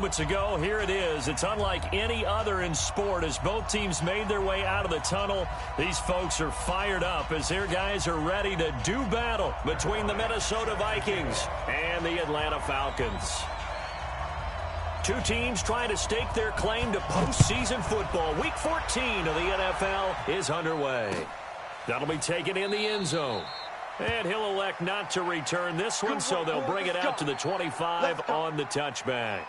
moments ago. Here it is. It's unlike any other in sport as both teams made their way out of the tunnel. These folks are fired up as their guys are ready to do battle between the Minnesota Vikings and the Atlanta Falcons. Two teams trying to stake their claim to postseason football. Week 14 of the NFL is underway. That'll be taken in the end zone. And he'll elect not to return this one, so they'll bring it out to the 25 on the touchback.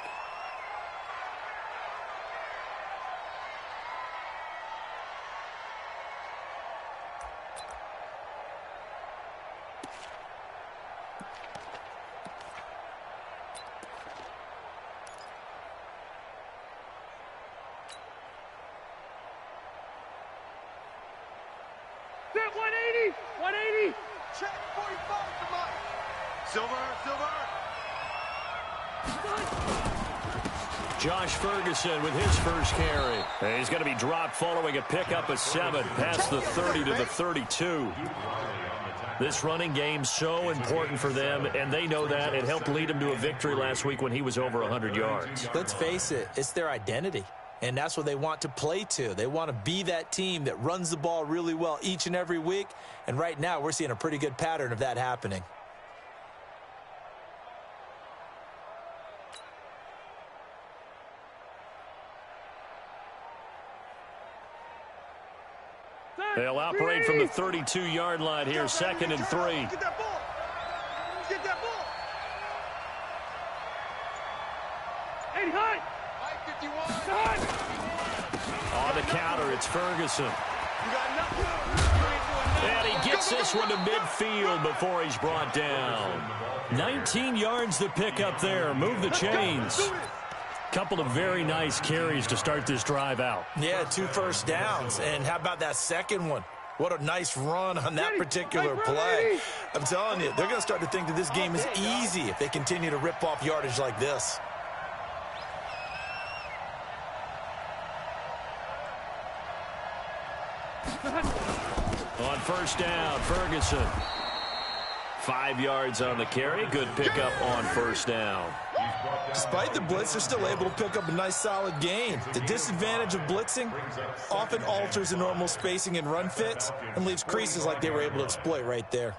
Set 180! 180! Check 45 for Mike. Silver. Josh Ferguson with his first carry. And he's going to be dropped following a pickup of 7 past the 30 to the 32. This running game so important for them, and they know that. It helped lead them to a victory last week when he was over 100 yards. Let's face it, it's their identity. And that's what they want to play to. They want to be that team that runs the ball really well each and every week. And right now, we're seeing a pretty good pattern of that happening. They'll operate from the 32-yard line here, 2nd and 3. Get that ball. Get that ball. 80 high! Mike 51. On the counter, it's Ferguson. You got nothing. And he gets this one to midfield before he's brought down. 19 yards to pick up there. Move the chains. Couple of very nice carries to start this drive out. Yeah, 2 first downs. And how about that second one? What a nice run on that particular play. I'm telling you, they're going to start to think that this game is easy if they continue to rip off yardage like this. On first down, Ferguson. 5 yards on the carry. Good pickup on first down. Despite the blitz, they're still able to pick up a nice, solid gain. The disadvantage of blitzing often alters the normal spacing and run fits and leaves creases like they were able to exploit right there.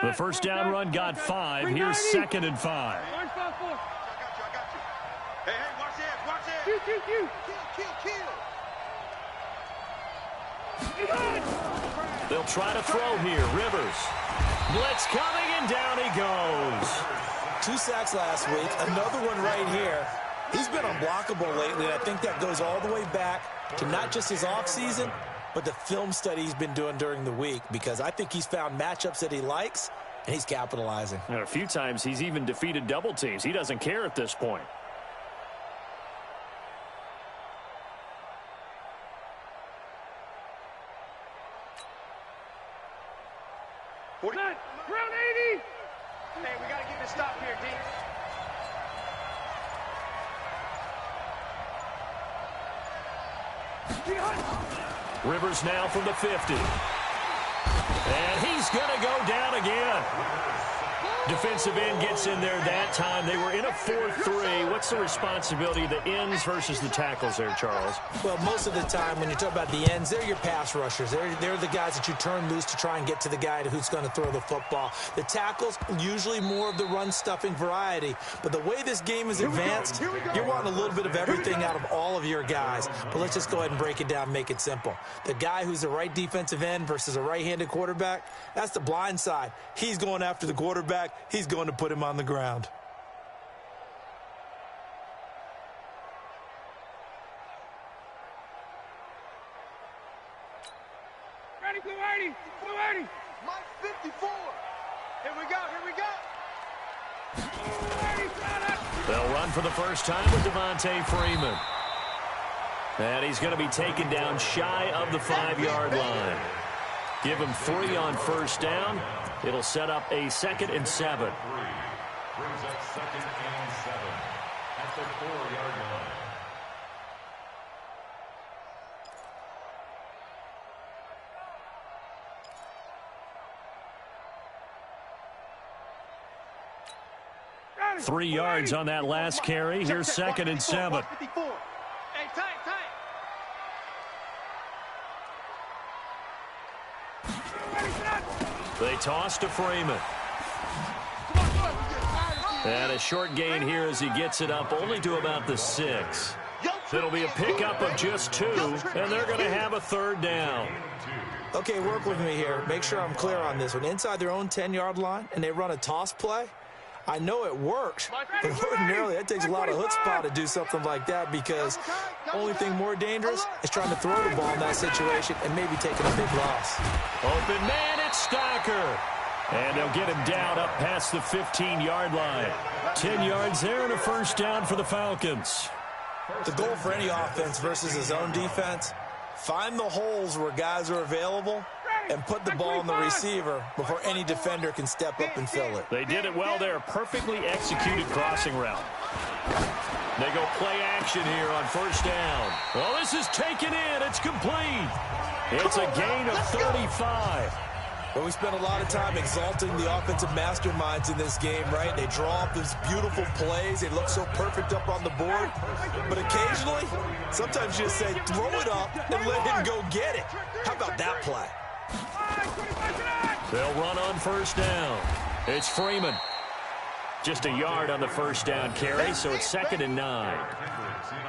The first down run got 5. Here's 2nd and 5. I got you. Hey, watch it. Kill. They'll try to throw here. Rivers. Blitz coming, and down he goes. 2 sacks last week, another one right here. He's been unblockable lately, and I think that goes all the way back to not just his offseason, but the film study he's been doing during the week, because I think he's found matchups that he likes, and he's capitalizing. And a few times he's even defeated double teams. He doesn't care at this point. Round 80! Hey, we got to get this stop here, D. Rivers now from the 50. And he's going to go down again. Defensive end gets in there that time. They were in a 4-3. What's the responsibility of the ends versus the tackles there, Charles? Well, most of the time when you talk about the ends, they're your pass rushers. They're the guys that you turn loose to try and get to the guy who's going to throw the football. The tackles, usually more of the run-stuffing variety. But the way this game is advanced, you're wanting a little bit of everything out of all of your guys. But let's just go ahead and break it down and make it simple. The guy who's the right defensive end versus a right-handed quarterback, that's the blind side. He's going after the quarterback. He's going to put him on the ground. Ready, blue 80! Blue 80! Mike 54. Here we go. They'll run for the first time with Devontae Freeman. And he's going to be taken down shy of the 5-yard line. Give him 3 on first down. It'll set up a 2nd and 7. Brings up 2nd and 7 at the 4-yard line. 3 yards on that last carry. Here's 2nd and 7. Hey, tight. They toss to Freeman. And a short gain here as he gets it up only to about the 6. It'll be a pickup of just 2, and they're going to have a 3rd down. Okay, work with me here. Make sure I'm clear on this one. Inside their own 10-yard line, and they run a toss play. I know it works, but ordinarily that takes a lot of chutzpah to do something like that, because only thing more dangerous is trying to throw the ball in that situation and maybe taking a big loss. Open man, it's Stocker. And they'll get him down up past the 15-yard line. 10 yards there and a 1st down for the Falcons. The goal for any offense versus his own defense, find the holes where guys are available and put the ball on the receiver before any defender can step up and fill it. They did it well there. Perfectly executed crossing route. They go play action here on 1st down. Well, this is taken in. It's complete. It's a gain of 35. But we spend a lot of time exalting the offensive masterminds in this game, right? They draw up these beautiful plays. They look so perfect up on the board. But occasionally, sometimes you just say, throw it up and let him go get it. How about that play? They'll run on 1st down. It's Freeman. Just a yard on the 1st down carry, so it's 2nd and 9.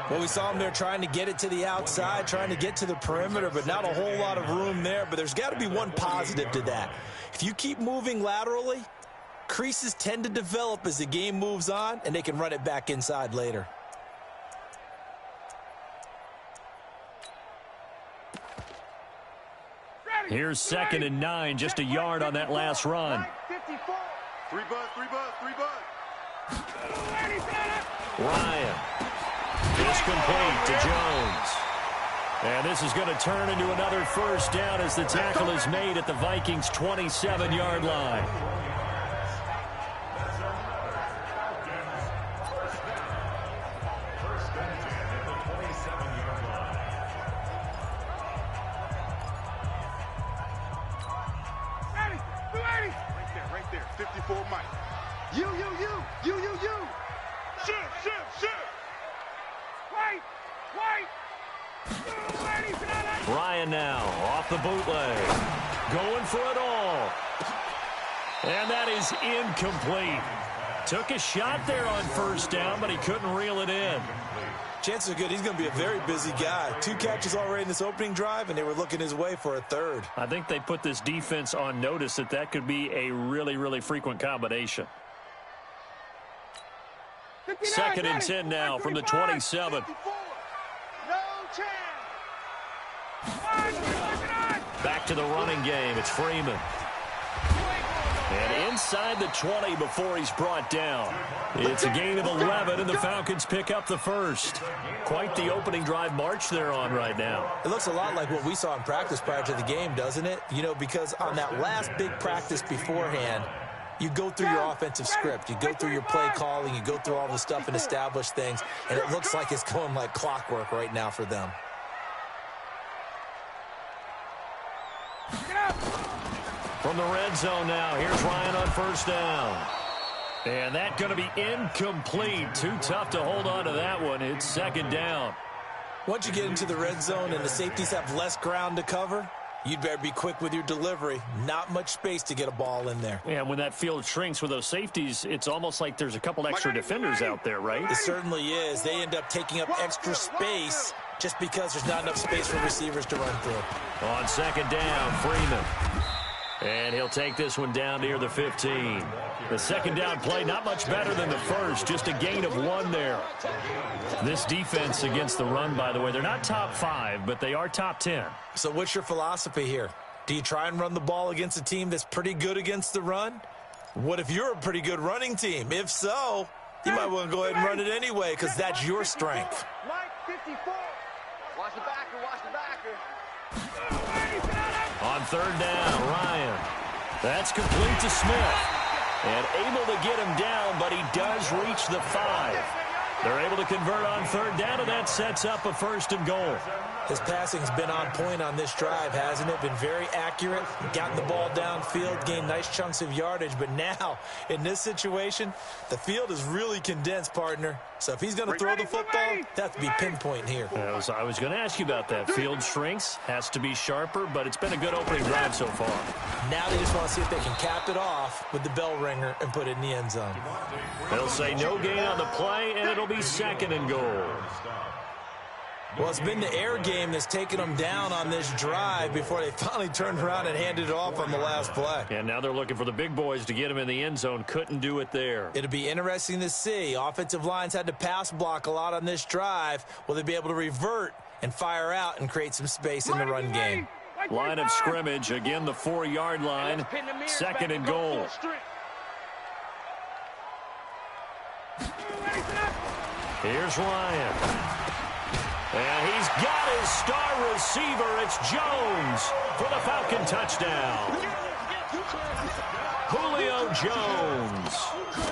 Well, we saw him there trying to get it to the outside, trying to get to the perimeter, but not a whole lot of room there. But there's got to be one positive to that. If you keep moving laterally, creases tend to develop as the game moves on, and they can run it back inside later. Here's 2nd and 9, just a yard on that last run. 54. 3 bud. Ryan. Just complete to Jones. And this is going to turn into another 1st down as the tackle is made at the Vikings' 27-yard line. Right there. 54 Mike. You. Shoot. White. Ryan now off the bootleg. Going for it all. And that is incomplete. Took a shot there on 1st down, but he couldn't reel it in. Chances are good he's going to be a very busy guy. 2 catches already in this opening drive, and they were looking his way for a 3rd. I think they put this defense on notice that could be a really, really frequent combination. 2nd and 10 now from the 27. 54. No chance. Back to the running game. It's Freeman. And inside the 20 before he's brought down. It's a gain of 11, and the Falcons pick up the 1st. Quite the opening drive march they're on right now. It looks a lot like what we saw in practice prior to the game, doesn't it? You know, because on that last big practice beforehand, you go through your offensive script. You go through your play calling. You go through all the stuff and establish things. And it looks like it's going like clockwork right now for them. From the red zone now, here's Ryan on 1st down. And that's going to be incomplete. Too tough to hold on to that one. It's 2nd down. Once you get into the red zone and the safeties have less ground to cover, you'd better be quick with your delivery. Not much space to get a ball in there. Yeah, when that field shrinks with those safeties, it's almost like there's a couple extra defenders out there, right? It certainly is. They end up taking up extra space just because there's not enough space for receivers to run through. On 2nd down, Freeman. And he'll take this one down near the 15. The 2nd down play, not much better than the 1st. Just a gain of 1 there. This defense against the run, by the way, they're not top 5, but they are top 10. So what's your philosophy here? Do you try and run the ball against a team that's pretty good against the run? What if you're a pretty good running team? If so, you might want to go ahead and run it anyway because that's your strength. Mike, 54. Watch the backer. On 3rd down, Ryan. That's complete to Smith. And able to get him down, but he does reach the 5. They're able to convert on third down, and that sets up a 1st and goal. His passing's been on point on this drive, hasn't it? Been very accurate, gotten the ball downfield, gained nice chunks of yardage. But now, in this situation, the field is really condensed, partner. So if he's going to throw the football, that to be pinpoint here. I was going to ask you about that. Field shrinks, has to be sharper, but it's been a good opening drive so far. Now they just want to see if they can cap it off with the bell ringer and put it in the end zone. They'll say no gain on the play, and it'll be 2nd and goal. Well, it's been the air game that's taken them down on this drive before they finally turned around and handed it off on the last play. And now they're looking for the big boys to get him in the end zone. Couldn't do it there. It'll be interesting to see. Offensive lines had to pass block a lot on this drive. Will they be able to revert and fire out and create some space in the run game? Line of scrimmage, again the 4-yard line. 2nd and goal. Here's Ryan. And he's got his star receiver. It's Jones for the Falcon touchdown. Julio Jones.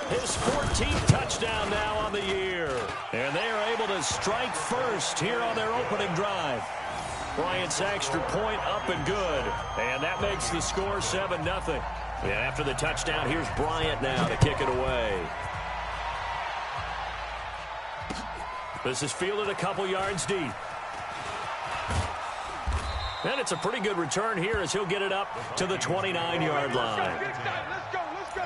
His 14th touchdown now on the year. And they are able to strike first here on their opening drive. Bryant's extra point up and good. And that makes the score 7-0. And after the touchdown, here's Bryant now to kick it away. This is fielded a couple yards deep. And it's a pretty good return here as he'll get it up to the 29-yard line. Let's go, let's go.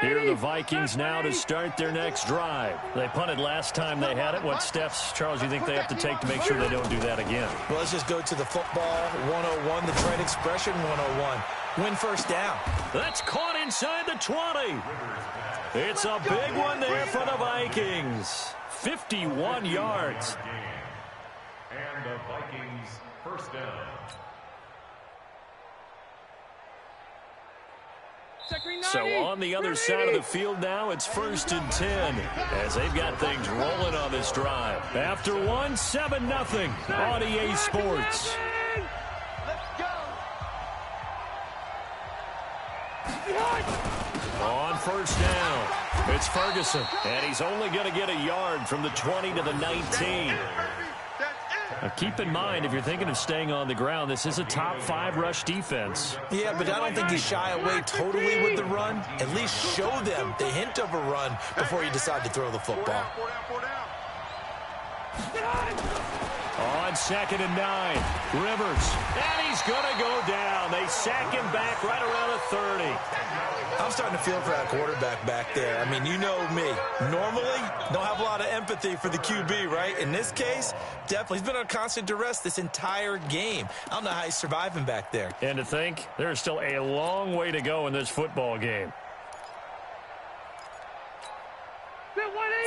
Here are the Vikings now to start their next drive. They punted last time they had it. What steps, Charles, you think they have to take to make sure they don't do that again? Well, let's just go to the football 101, the trade expression 101. Win first down. That's caught inside the 20. It's a big one there for the Vikings. 51 yards. And the Vikings first down. So on the other side of the field now, it's 1st and 10 as they've got things rolling on this drive. After 7-0 on EA Sports. On first down, it's Ferguson, and he's only going to get a yard from the 20 to the 19. Now keep in mind, if you're thinking of staying on the ground, this is a top 5 rush defense. Yeah, but I don't think you shy away totally with the run. At least show them the hint of a run before you decide to throw the football. On 2nd and 9, Rivers, and he's going to go down. They sack him back right around the 30. I'm starting to feel for that quarterback back there. I mean, you know me. Normally, don't have a lot of empathy for the QB, right? In this case, definitely. He's been on constant duress this entire game. I don't know how he's surviving back there. And to think, there's still a long way to go in this football game.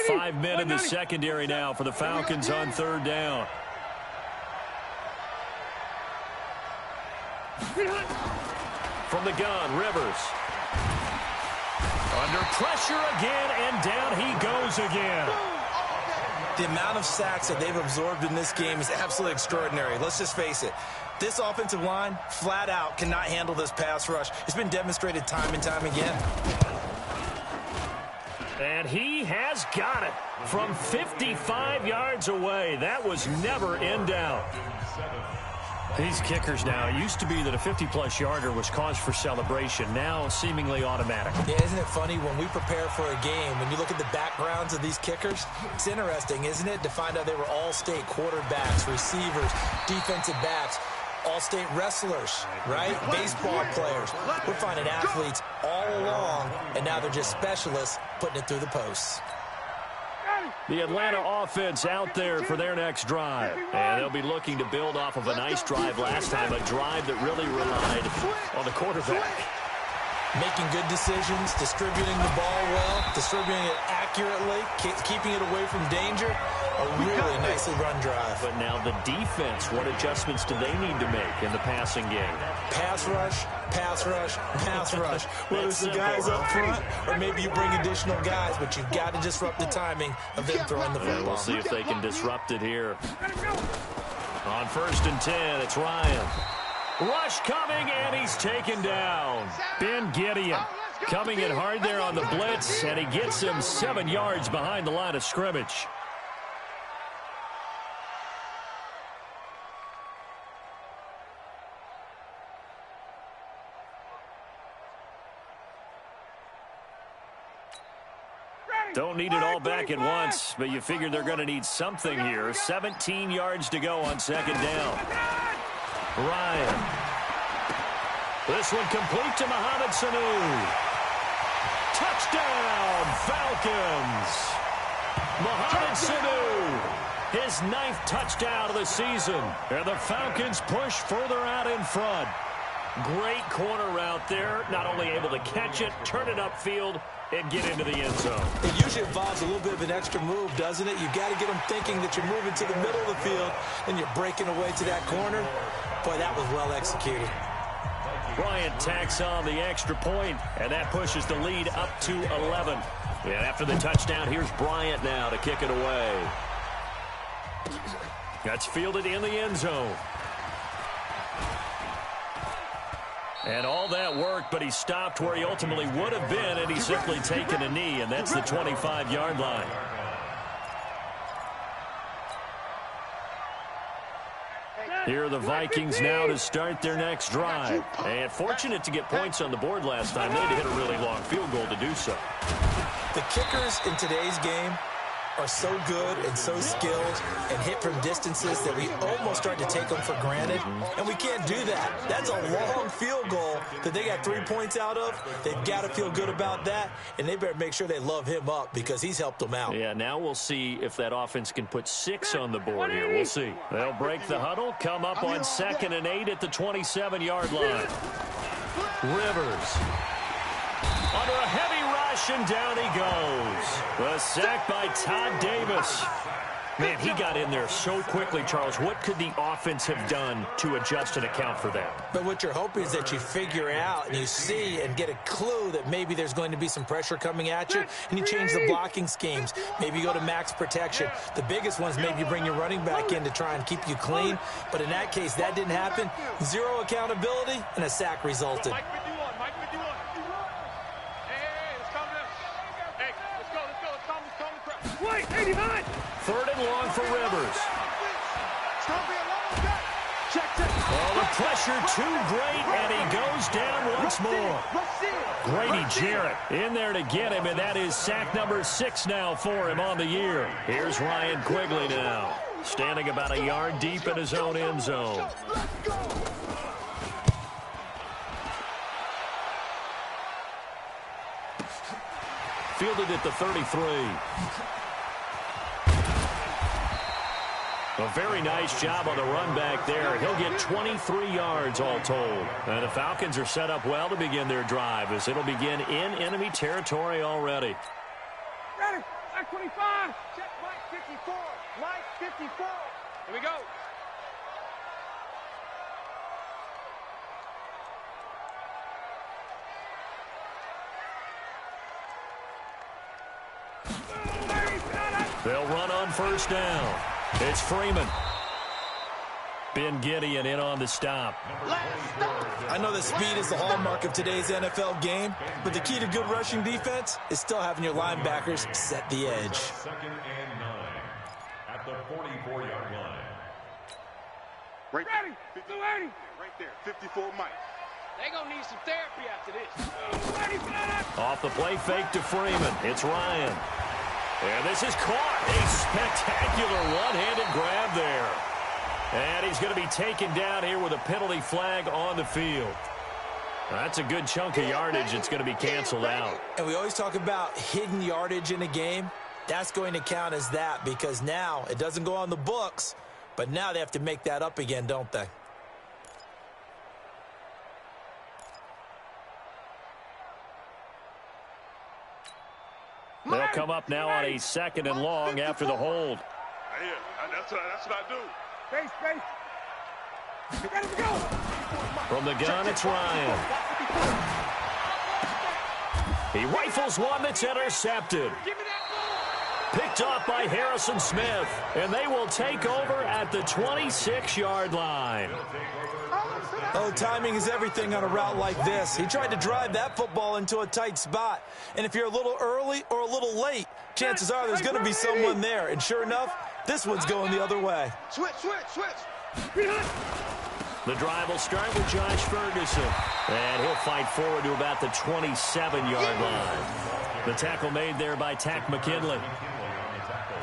5 men in the secondary now for the Falcons on third down. From the gun, Rivers. Under pressure again, and down he goes again. The amount of sacks that they've absorbed in this game is absolutely extraordinary. Let's just face it. This offensive line, flat out, cannot handle this pass rush. It's been demonstrated time and time again. And he has got it from 55 yards away. That was never in doubt. These kickers now, it used to be that a 50-plus yarder was cause for celebration. Now, seemingly automatic. Yeah, isn't it funny when we prepare for a game, when you look at the backgrounds of these kickers, it's interesting, isn't it, to find out they were all-state quarterbacks, receivers, defensive backs, all-state wrestlers, right? Baseball players. We're finding athletes all along, and now they're just specialists putting it through the posts. The Atlanta offense out there for their next drive. And they'll be looking to build off of a nice drive last time, a drive that really relied on the quarterback. Making good decisions, distributing the ball well, distributing it accurately, keeping it away from danger. A really nicely run drive. But now the defense, what adjustments do they need to make in the passing game? Pass rush, pass rush, pass rush. Whether it's the guys up front or maybe you bring additional guys, but you've got to disrupt the timing of them throwing the football. We'll see if they can disrupt it here. On 1st and 10, it's Ryan. Rush coming, and he's taken down. Ben Gideon coming in hard there on the blitz, and he gets him 7 yards behind the line of scrimmage. Don't need it all back at once, but you figure they're going to need something here. 17 yards to go on 2nd down. Ryan. This one complete to Mohamed Sanu. Touchdown, Falcons. Mohamed Sanu, his 9th touchdown of the season. And the Falcons push further out in front. Great corner route there. Not only able to catch it, turn it upfield, and get into the end zone. It usually involves a little bit of an extra move, doesn't it? You've got to get them thinking that you're moving to the middle of the field and you're breaking away to that corner. Boy, that was well executed. Bryant tacks on the extra point, and that pushes the lead up to 11. And after the touchdown, here's Bryant now to kick it away. That's fielded in the end zone. And all that worked, but he stopped where he ultimately would have been, and he's simply taken a knee, and that's the 25-yard line. Here are the Vikings now to start their next drive. And fortunate to get points on the board last time. They had to hit a really long field goal to do so. The kickers in today's game are so good and so skilled and hit from distances that we almost start to take them for granted. And we can't do that. That's a long field goal that they got 3 points out of. They've got to feel good about that, and they better make sure they love him up because he's helped them out. Yeah, now we'll see if that offense can put 6 on the board here. We'll see. They'll break the huddle, come up on 2nd and 8 at the 27-yard line. Rivers. Under a heavy rush, and down he goes. A sack by Todd Davis. Man, he got in there so quickly, Charles. What could the offense have done to adjust and account for that? But what you're hoping is that you figure out and you see and get a clue that maybe there's going to be some pressure coming at you, and you change the blocking schemes. Maybe you go to max protection. The biggest ones, maybe you bring your running back in to try and keep you clean. But in that case, that didn't happen. 0 accountability, and a sack resulted. Wait, 80 hot. 3rd and long for Rivers. Oh, the pressure too great, and he goes down once more. Grady Jarrett in there to get him, and that is sack number 6 now for him on the year. Here's Ryan Quigley now, standing about a yard deep in his own end zone. Fielded at the 33. A very nice job on the run back there. He'll get 23 yards all told. And the Falcons are set up well to begin their drive as it'll begin in enemy territory already. Ready. Mike 25. Check Mike 54. Mike 54. Here we go. They'll run on 1st down. It's Freeman. Ben Gideon in on the stop. I know that speed is the hallmark of today's NFL game, but the key to good rushing defense is still having your linebackers set the edge. 2nd and 9 at the 44-yard line. Right Ready. 280. right there. 54 Mike. They gonna need some therapy after this. Ready, flat. Off the play fake to Freeman. It's Ryan. And this is caught. A spectacular one-handed grab there. And he's going to be taken down here with a penalty flag on the field. That's a good chunk of yardage. It's going to be canceled out. And we always talk about hidden yardage in a game. That's going to count as that because now it doesn't go on the books, but now they have to make that up again, don't they? They'll come up now on a 2nd and long after the hold. Yeah, that's what I do. Space. From the gun, it's Ryan. He rifles one that's intercepted. Picked off by Harrison Smith, and they will take over at the 26-yard line. Oh, timing is everything on a route like this. He tried to drive that football into a tight spot. And if you're a little early or a little late, chances are there's going to be someone there. And sure enough, this one's going the other way. Switch. The drive will start with Josh Ferguson. And he'll fight forward to about the 27-yard line. The tackle made there by Tack McKinley.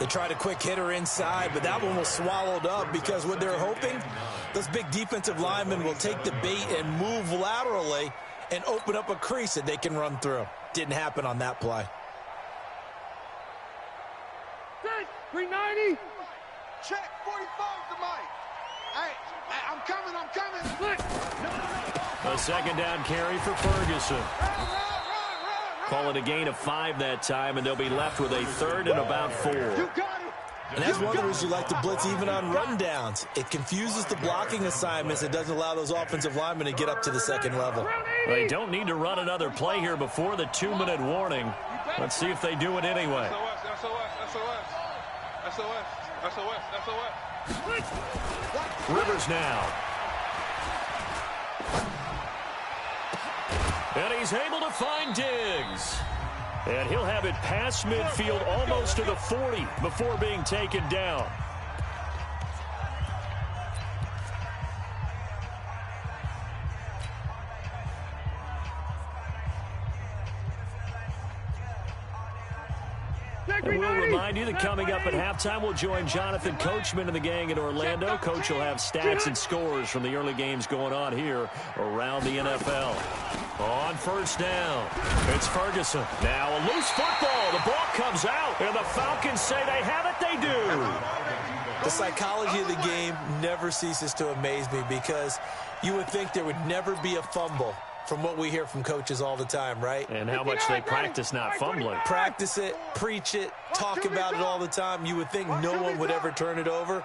They tried a quick hitter inside, but that one was swallowed up because what they're hoping, those big defensive linemen will take the bait and move laterally and open up a crease that they can run through. Didn't happen on that play. 390. Check 45 to Mike. Hey, I'm coming. A 2nd down carry for Ferguson. Call it a gain of 5 that time, and they'll be left with a 3rd and about 4. And that's one of the reasons you like to blitz even on rundowns. It confuses the blocking assignments. It doesn't allow those offensive linemen to get up to the 2nd level. They don't need to run another play here before the 2-minute warning. Let's see if they do it anyway. Rivers now. And he's able to find Diggs. And he'll have it past midfield almost to the 40 before being taken down. And we'll remind you that coming up at halftime, we'll join Jonathan Coachman and the gang in Orlando. Coach will have stats and scores from the early games going on here around the NFL. On 1st down, it's Ferguson. Now a loose football. The ball comes out, and the Falcons say they have it. They do. The psychology of the game never ceases to amaze me because you would think there would never be a fumble from what we hear from coaches all the time, right? And how much they practice not fumbling. Practice it, preach it, talk about it all the time. You would think no one would ever turn it over.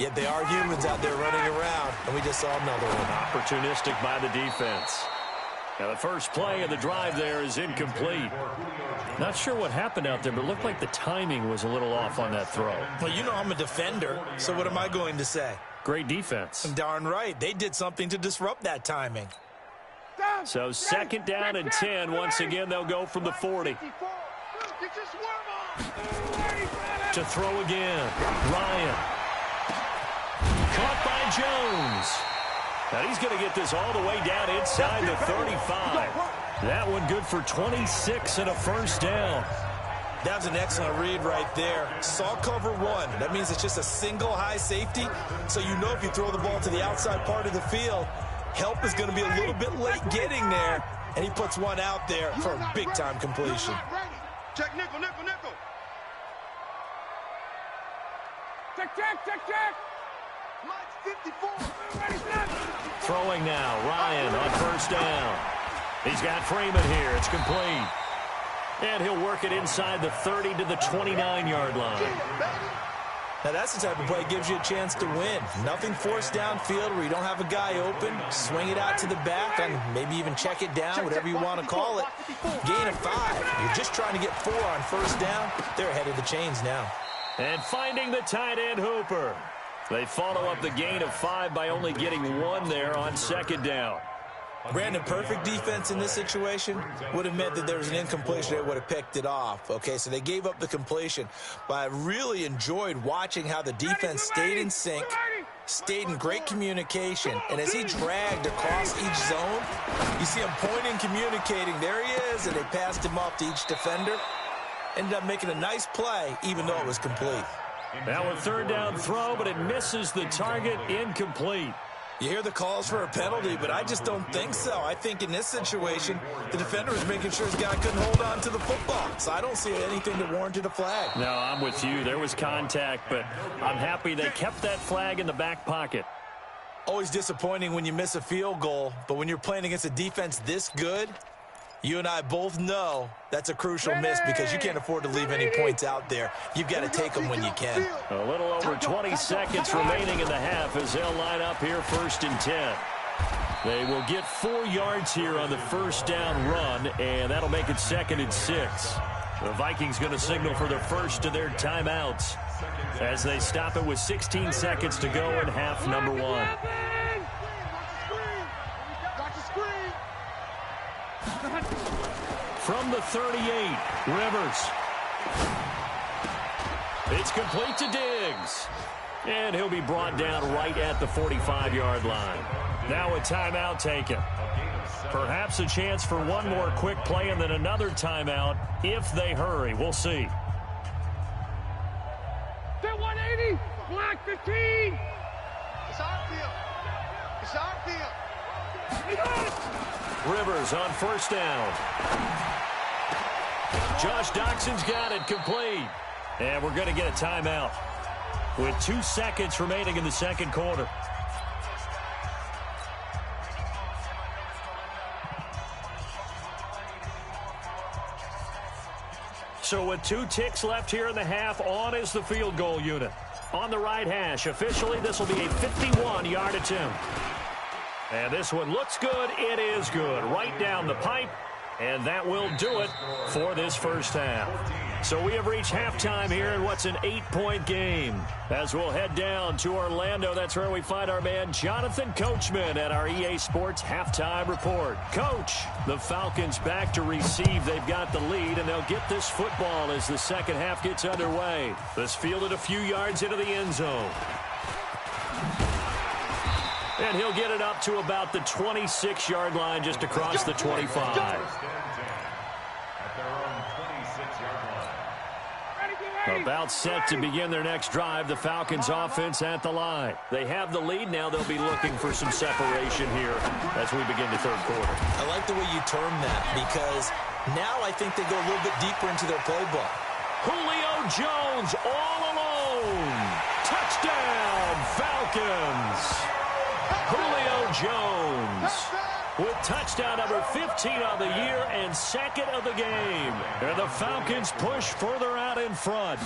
Yet they are humans out there running around, and we just saw another one. Opportunistic by the defense. Now the first play of the drive there is incomplete. Not sure what happened out there, but it looked like the timing was a little off on that throw. Well, you know I'm a defender, so what am I going to say? Great defense. Darn right. They did something to disrupt that timing. So 2nd down and 10. Once again, they'll go from the 40. To throw again. Ryan. Caught by Jones. Now he's going to get this all the way down inside the 35. That one good for 26 and a 1st down. That was an excellent read right there. Saw cover 1. That means it's just a single high safety. So you know if you throw the ball to the outside part of the field, help is going to be a little bit late getting there. And he puts one out there for a big-time completion. Check nickel. Check. Mike 54. Throwing now. Ryan on 1st down. He's got Freeman here. It's complete. And he'll work it inside the 30 to the 29-yard line. Now, that's the type of play that gives you a chance to win. Nothing forced downfield where you don't have a guy open. Swing it out to the back and maybe even check it down, whatever you want to call it. Gain of 5. You're just trying to get 4 on 1st down. They're ahead of the chains now. And finding the tight end, Hooper. They follow up the gain of 5 by only getting 1 there on 2nd down. Brandon, perfect defense in this situation would have meant that there was an incompletion. They would have picked it off. Okay, so they gave up the completion. But I really enjoyed watching how the defense stayed in sync, stayed in great communication. And as he dragged across each zone, you see him pointing, communicating. There he is, and they passed him off to each defender. Ended up making a nice play, even though it was complete. Now a 3rd down throw, but it misses the target, incomplete. You hear the calls for a penalty, but I just don't think so. I think in this situation, the defender was making sure his guy couldn't hold on to the football. So I don't see anything that warranted a flag. No, I'm with you. There was contact, but I'm happy they kept that flag in the back pocket. Always disappointing when you miss a field goal, but when you're playing against a defense this good, You and I both know that's a crucial miss because you can't afford to leave any points out there. You've got to take them when you can. A little over 20 seconds remaining in the half as they'll line up here 1st and 10. They will get 4 yards here on the first down run, and that'll make it 2nd and 6. The Vikings going to signal for the first of their timeouts as they stop it with 16 seconds to go in half number 1. From the 38, Rivers. It's complete to Diggs. And he'll be brought down right at the 45-yard line. Now a timeout taken. Perhaps a chance for one more quick play and then another timeout if they hurry. We'll see. They're 180. Block 15. It's our field. It's our field. Rivers on first down. Josh Doxson's got it complete. And we're going to get a timeout with 2 seconds remaining in the second quarter. So with 2 ticks left here in the half, on is the field goal unit. On the right hash, officially this will be a 51-yard attempt. And this one looks good. It is good. Right down the pipe. And that will do it for this first half. So we have reached halftime here in what's an 8-point game. As we'll head down to Orlando, that's where we find our man Jonathan Coachman at our EA Sports Halftime Report. Coach, the Falcons back to receive. They've got the lead, and they'll get this football as the second half gets underway. This fielded a few yards into the end zone. And he'll get it up to about the 26-yard line just across the 25. About set to begin their next drive, the Falcons offense at the line. They have the lead. Now they'll be looking for some separation here as we begin the third quarter. I like the way you term that because now I think they go a little bit deeper into their playbook. Julio Jones all alone. Touchdown, Falcons. Julio Jones with touchdown number 15 on the year and second of the game. And the Falcons push further out in front.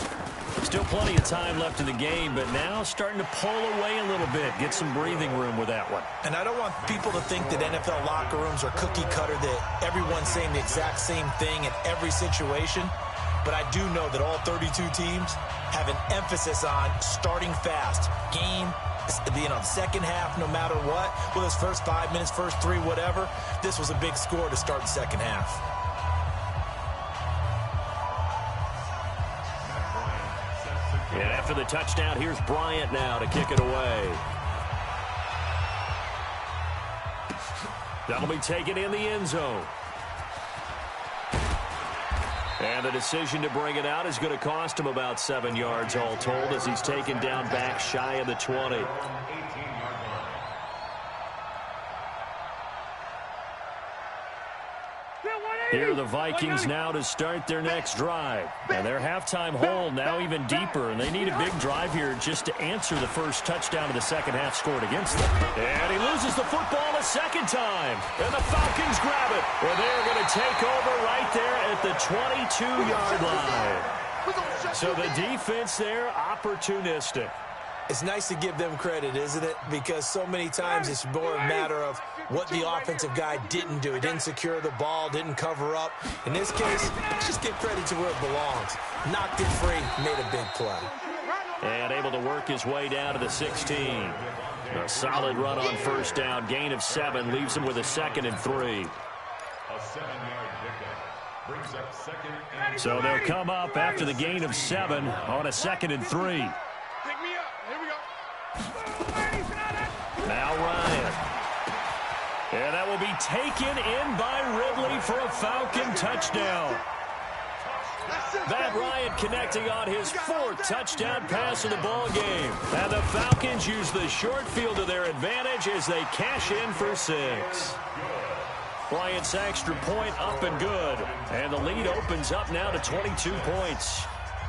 Still plenty of time left in the game, but now starting to pull away a little bit. Get some breathing room with that one. And I don't want people to think that NFL locker rooms are cookie cutter, that everyone's saying the exact same thing in every situation. But I do know that all 32 teams have an emphasis on starting fast. Second half, no matter what, whether it's first 5 minutes, first 3, whatever, this was a big score to start the second half. And after the touchdown, here's Bryant now to kick it away. That'll be taken in the end zone. And the decision to bring it out is going to cost him about 7 yards all told as he's taken down back shy of the 20. Here are the Vikings now to start their next drive. And their halftime hole now even deeper, and they need a big drive here just to answer the first touchdown of the second half scored against them. And he loses the football a second time. And the Falcons grab it. And they're going to take over right there at the 22-yard line. So the defense there, opportunistic. It's nice to give them credit, isn't it? Because so many times it's more a matter of what the offensive guy didn't do. He didn't secure the ball, didn't cover up. In this case, just give credit to where it belongs. Knocked it free, made a big play. And able to work his way down to the 16. A solid run on first down. Gain of 7 leaves him with a 2nd and 3. A 7-yard pickup brings up 2nd and 3. So they'll come up after the gain of 7 on a 2nd and 3. Pick me up. Here we go. Now Ryan. And that will be taken in by Ridley for a Falcon touchdown. Matt Ryan connecting on his 4th touchdown pass of the ball game. And the Falcons use the short field to their advantage as they cash in for 6. Bryant's extra point up and good. And the lead opens up now to 22 points.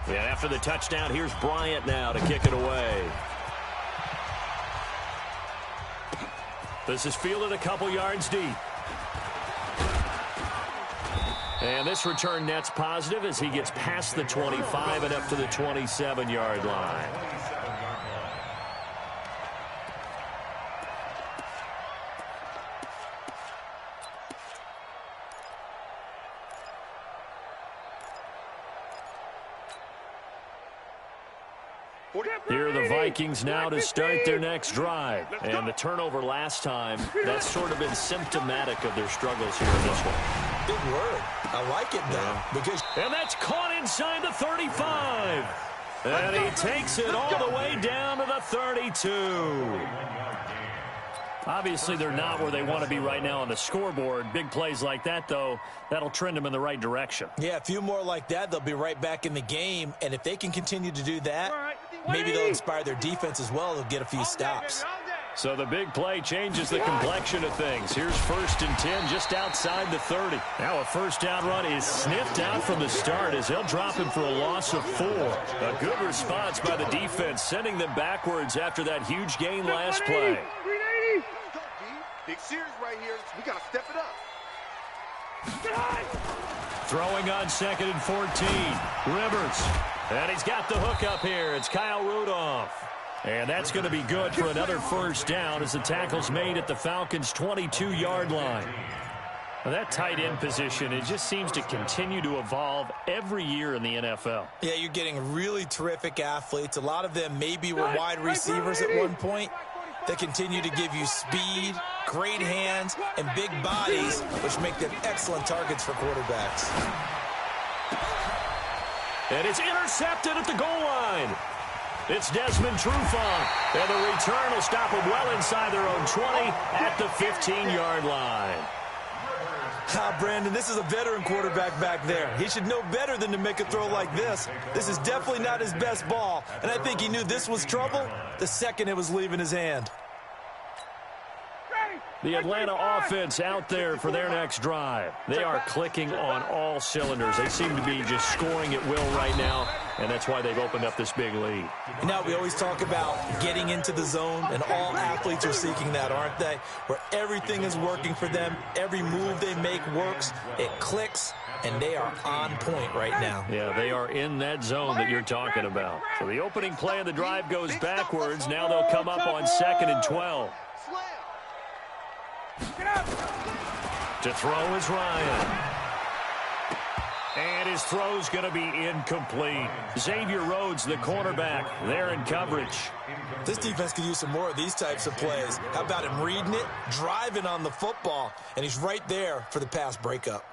And after the touchdown, here's Bryant now to kick it away. This is fielded a couple yards deep. And this return net's positive as he gets past the 25 and up to the 27-yard line. Here are the Vikings now to start their next drive. And the turnover last time, that's sort of been symptomatic of their struggles here in this one. Big word. I like it, though. And that's caught inside the 35. And he takes it all the way down to the 32. Obviously, they're not where they want to be right now on the scoreboard. Big plays like that, though, that'll trend them in the right direction. Yeah, a few more like that, they'll be right back in the game. And if they can continue to do that, maybe they'll inspire their defense as well. They'll get a few stops. So the big play changes the complexion of things. Here's 1st and 10 just outside the 30. Now a first down run is sniffed out from the start as they'll drop him for a loss of 4. A good response by the defense, sending them backwards after that huge gain last play. Big series right here. We got to step it up. Throwing on 2nd and 14. Rivers. And he's got the hook up here. It's Kyle Rudolph. And that's going to be good for another first down as the tackle's made at the Falcons' 22-yard line. Now that tight end position, it just seems to continue to evolve every year in the NFL. Yeah, you're getting really terrific athletes. A lot of them maybe were wide receivers at one point. They continue to give you speed, great hands, and big bodies, which make them excellent targets for quarterbacks. And it's intercepted at the goal line. It's Desmond Trufant, and the return will stop them well inside their own 20 at the 15-yard line. Brandon, this is a veteran quarterback back there. He should know better than to make a throw like this. This is definitely not his best ball, and I think he knew this was trouble the second it was leaving his hand. The Atlanta offense out there for their next drive. They are clicking on all cylinders. They seem to be just scoring at will right now, and that's why they've opened up this big lead. You know, we always talk about getting into the zone, and all athletes are seeking that, aren't they? Where everything is working for them, every move they make works, it clicks, and they are on point right now. Yeah, they are in that zone that you're talking about. So the opening play of the drive goes backwards. Now they'll come up on 2nd and 12. To throw is Ryan. And his throw's going to be incomplete. Xavier Rhodes, the cornerback, there in coverage. This defense could use some more of these types of plays. How about him reading it, driving on the football, and he's right there for the pass breakup.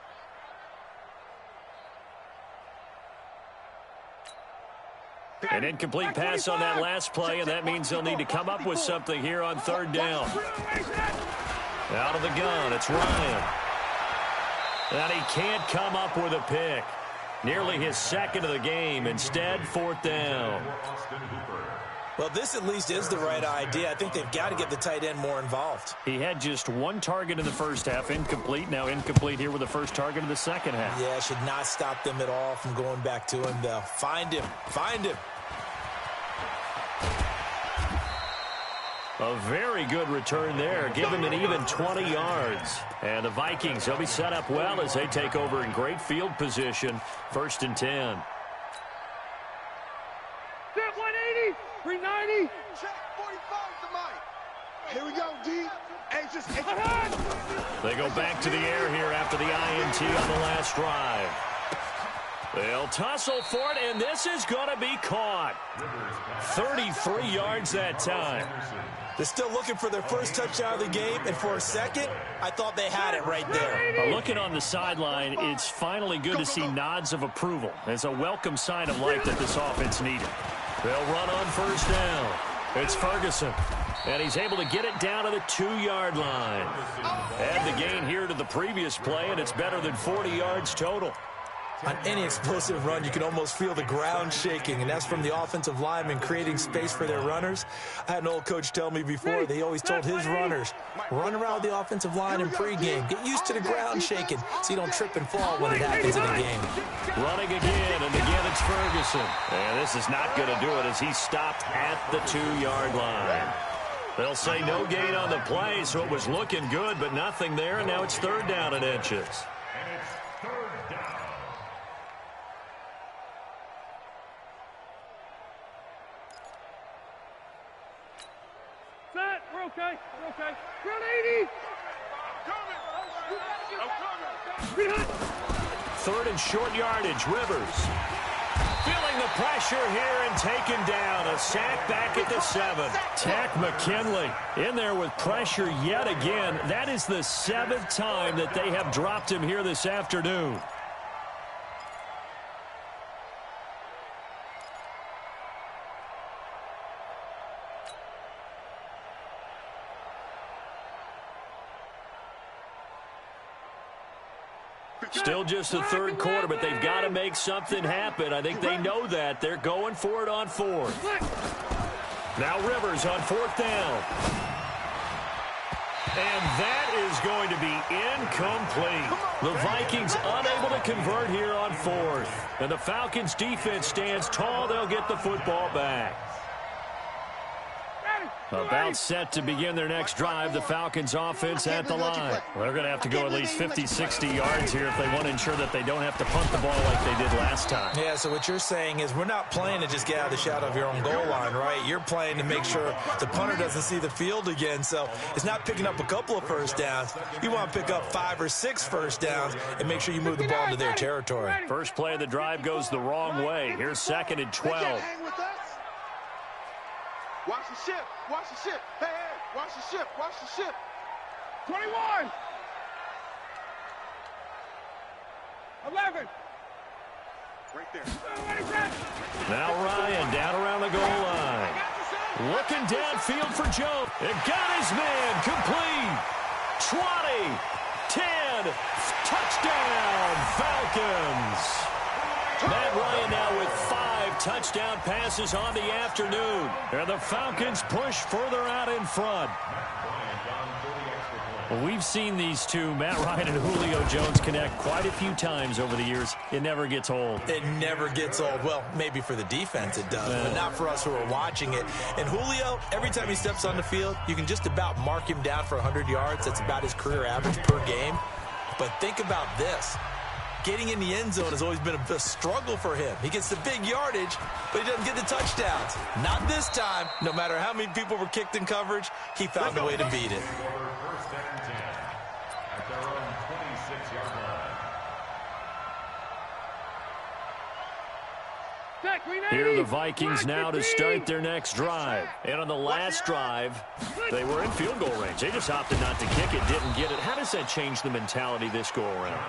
An incomplete pass on that last play, and that means they'll need to come up with something here on 3rd down. Out of the gun, it's Ryan. And he can't come up with a pick. Nearly his 2nd of the game. Instead, 4th down. Well, this at least is the right idea. I think they've got to get the tight end more involved. He had just 1 target in the first half, incomplete. Now incomplete here with the first target of the second half. Yeah, should not stop them at all from going back to him, though. Find him. Find him. A very good return there. Give him an even 20 yards. And the Vikings, they'll be set up well as they take over in great field position. 1st and 10. Step 180, 390. Check 45 to Mike. Here we go, D. Hey, just... They go back to the air here after the INT on the last drive. They'll tussle for it, and this is going to be caught. 33 yards that time. They're still looking for their first touchdown of the game, and for a second, I thought they had it right there. Looking on the sideline, it's finally good to see nods of approval. It's a welcome sign of life that this offense needed. They'll run on 1st down. It's Ferguson, and he's able to get it down to the 2-yard line. Add the gain here to the previous play, and it's better than 40 yards total. On any explosive run, you can almost feel the ground shaking, and that's from the offensive linemen creating space for their runners. I had an old coach tell me before, they always told his runners, run around the offensive line in pregame. Get used to the ground shaking so you don't trip and fall when it happens in a game. Running again, and again it's Ferguson. And this is not going to do it as he stopped at the 2-yard line. They'll say no gain on the play, so it was looking good, but nothing there, and now it's 3rd down and inches. We're okay. We're okay. 180. Third and short yardage. Rivers feeling the pressure here and taken down. A sack back at the 7. Tack McKinley in there with pressure yet again. That is the 7th time that they have dropped him here this afternoon. Still just the third quarter, but they've got to make something happen. I think they know that. They're going for it on 4th. Now Rivers on 4th down. And that is going to be incomplete. The Vikings unable to convert here on 4th. And the Falcons defense stands tall. They'll get the football back. About set to begin their next drive, the Falcons offense at the line. Well, they're going to have to go at least 50, 60 yards here if they want to ensure that they don't have to punt the ball like they did last time. Yeah, so what you're saying is we're not playing to just get out of the shadow of your own goal line, right? You're playing to make sure the punter doesn't see the field again. So it's not picking up a couple of first downs. You want to pick up 5 or 6 first downs and make sure you move the ball into their territory. First play of the drive goes the wrong way. Here's 2nd and 12. Watch the ship. Watch the ship. Hey, hey, watch the ship. Watch the ship. 21. 11. Right there. Now Ryan down around the goal line. Looking downfield for Joe. And got his man complete. 20, 10, touchdown Falcons. Matt Ryan now with 5 touchdown passes on the afternoon. And the Falcons push further out in front. Well, we've seen these two, Matt Ryan and Julio Jones, connect quite a few times over the years. It never gets old. It never gets old. Well, maybe for the defense it does, but not for us who are watching it. And Julio, every time he steps on the field, you can just about mark him down for 100 yards. That's about his career average per game. But think about this. Getting in the end zone has always been a struggle for him. He gets the big yardage, but he doesn't get the touchdowns. Not this time. No matter how many people were kicked in coverage, he found a way to beat it. First and 10 at their own 26-yard line. Here are the Vikings now to start their next drive. And on the last drive, they were in field goal range. They just opted not to kick it, didn't get it. How does that change the mentality this go-around?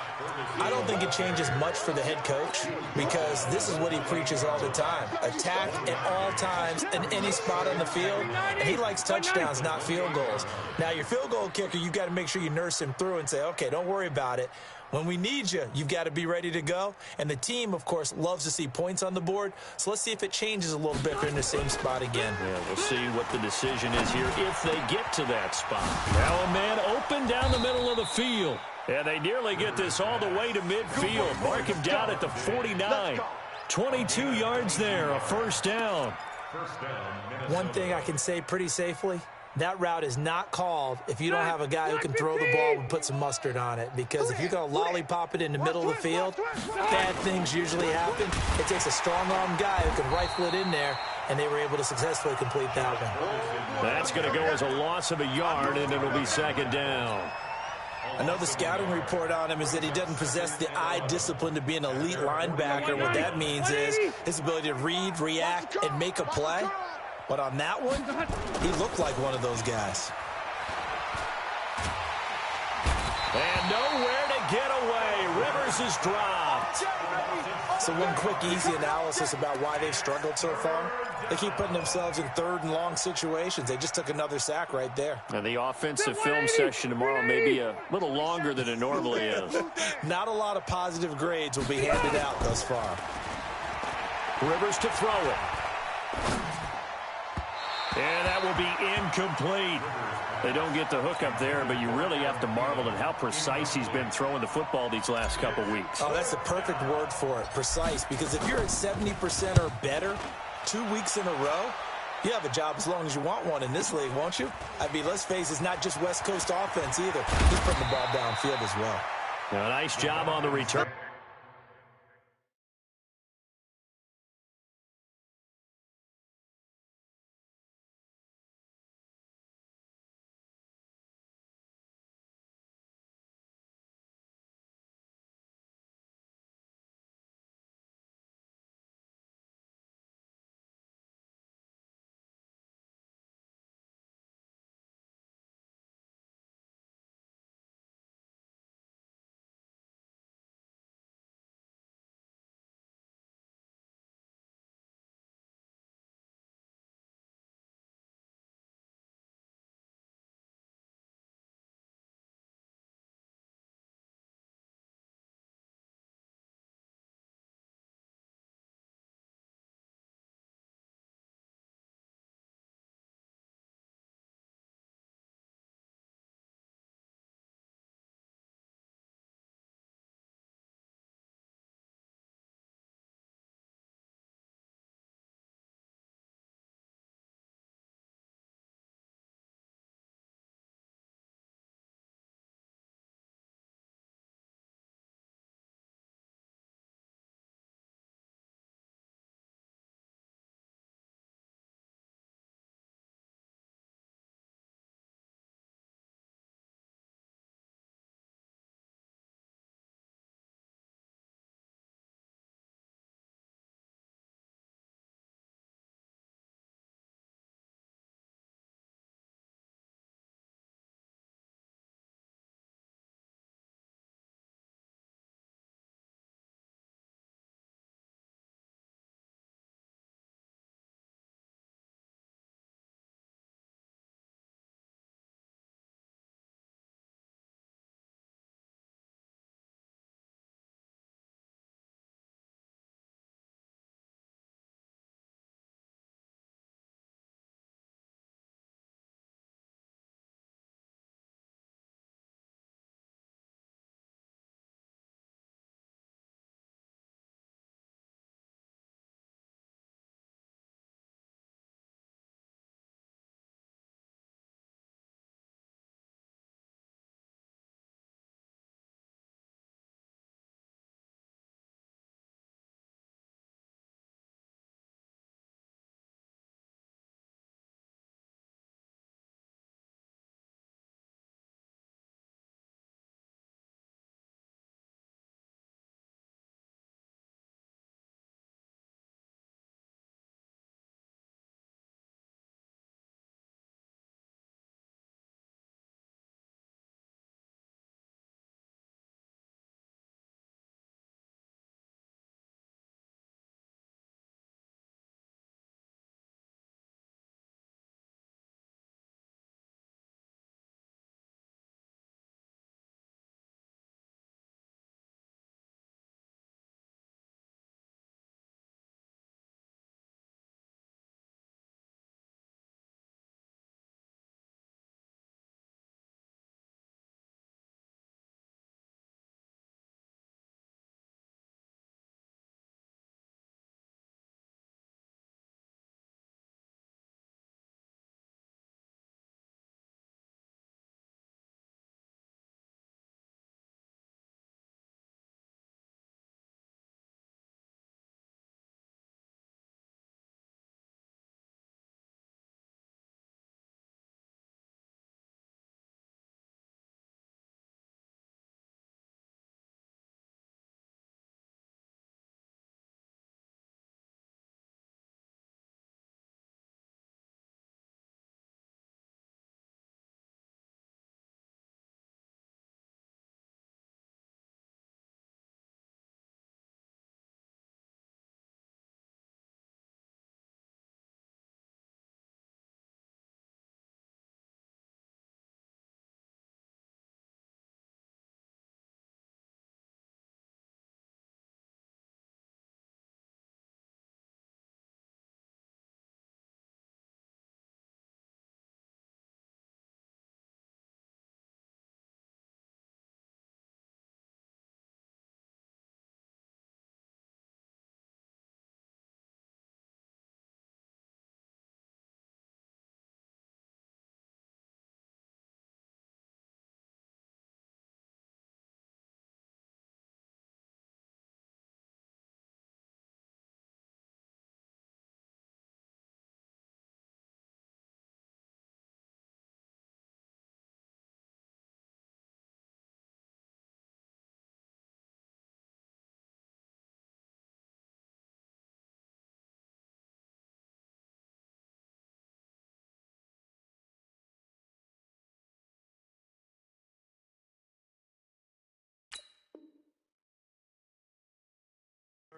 I don't think it changes much for the head coach because this is what he preaches all the time. Attack at all times in any spot on the field. And he likes touchdowns, not field goals. Now, your field goal kicker, you've got to make sure you nurse him through and say, okay, don't worry about it. When we need you, you've got to be ready to go. And the team, of course, loves to see points on the board. So let's see if it changes a little bit if they're in the same spot again. Yeah, we'll see what the decision is here if they get to that spot. Now a man open down the middle of the field. And they nearly get this all the way to midfield. Mark him down at the 49. 22 yards there, a first down. One thing I can say pretty safely, that route is not called if you don't have a guy who can throw the ball and put some mustard on it. Because if you're going to lollipop it in the middle of the field, bad things usually happen. It takes a strong-armed guy who can rifle it in there, and they were able to successfully complete that one. That's going to go as a loss of a yard, and it'll be 2nd down. I know the scouting report on him is that he doesn't possess the eye discipline to be an elite linebacker. What that means is his ability to read, react, and make a play. But on that one, he looked like one of those guys. And nowhere to get away. Rivers is dropped. So one quick, easy analysis about why they've struggled so far. They keep putting themselves in 3rd and long situations. They just took another sack right there. And the offensive film session tomorrow may be a little longer than it normally is. Not a lot of positive grades will be handed out thus far. Rivers to throw it. And that will be incomplete. They don't get the hook up there, but you really have to marvel at how precise he's been throwing the football these last couple weeks. Oh, that's the perfect word for it, precise. Because if you're at 70% or better 2 weeks in a row, you have a job as long as you want one in this league, won't you? I mean, let's face it, it's not just West Coast offense either. He's putting the ball downfield as well. Now, a nice job on the return.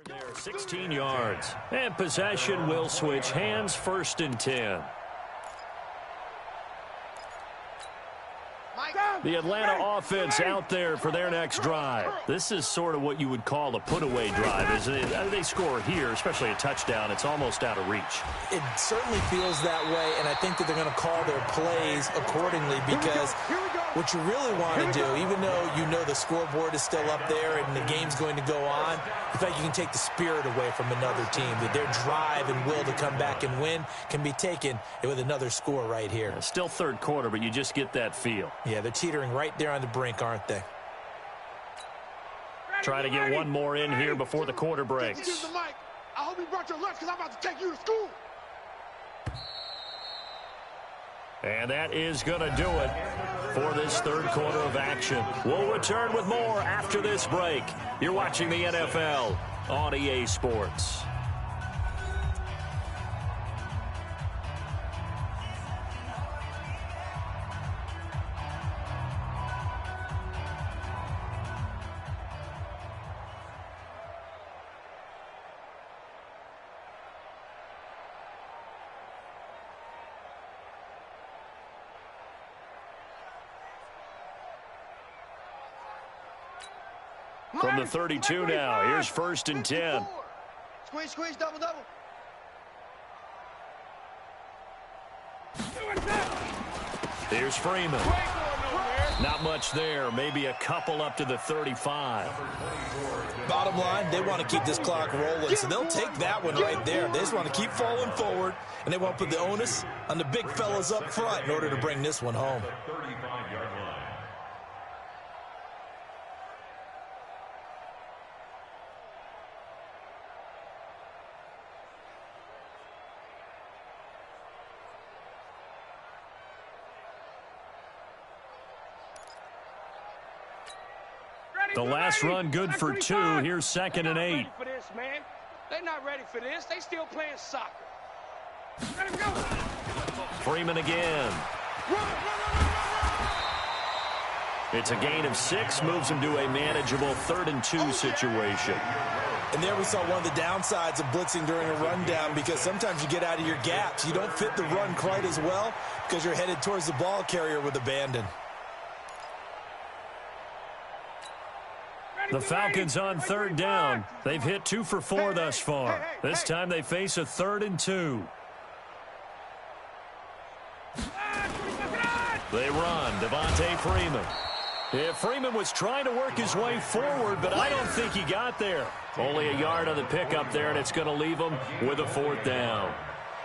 There, 16 yards. And possession will switch hands, 1st and 10. The Atlanta offense out there for their next drive. This is sort of what you would call a put-away drive, isn't it? They score here, especially a touchdown. It's almost out of reach. It certainly feels that way, and I think that they're going to call their plays accordingly because what you really want to do, even though you know the scoreboard is still up there and the game's going to go on, in fact, you can take the spirit away from another team, that their drive and will to come back and win can be taken with another score right here. Still 3rd quarter, but you just get that feel. Yeah, they're teetering right there on the brink, aren't they? Try to get one more in here before the quarter breaks. I hope you brought your lunch because I'm about to take you to school. And that is going to do it for this 3rd quarter of action. We'll return with more after this break. You're watching the NFL on EA Sports. From the 32 now, here's 1st and 10. Squeeze, squeeze, double, double. Here's Freeman. Not much there, maybe a couple up to the 35. Bottom line, they want to keep this clock rolling, so they'll take that one right there. They just want to keep falling forward, and they want to put the onus on the big fellas up front in order to bring this one home. The last run good for 2. Here's 2nd and 8. For this, man. They're not ready for this. They still playing soccer. Let him go. Freeman again. It's a gain of 6, moves him to a manageable 3rd and 2 situation. And there we saw one of the downsides of blitzing during a rundown, because sometimes you get out of your gaps. You don't fit the run quite as well because you're headed towards the ball carrier with abandon. The Falcons on 3rd down. They've hit 2 for 4 thus far. This time they face a 3rd and 2. They run. Devontae Freeman. Yeah, Freeman was trying to work his way forward, but I don't think he got there. Only a yard on the pickup there, and it's going to leave him with a 4th down.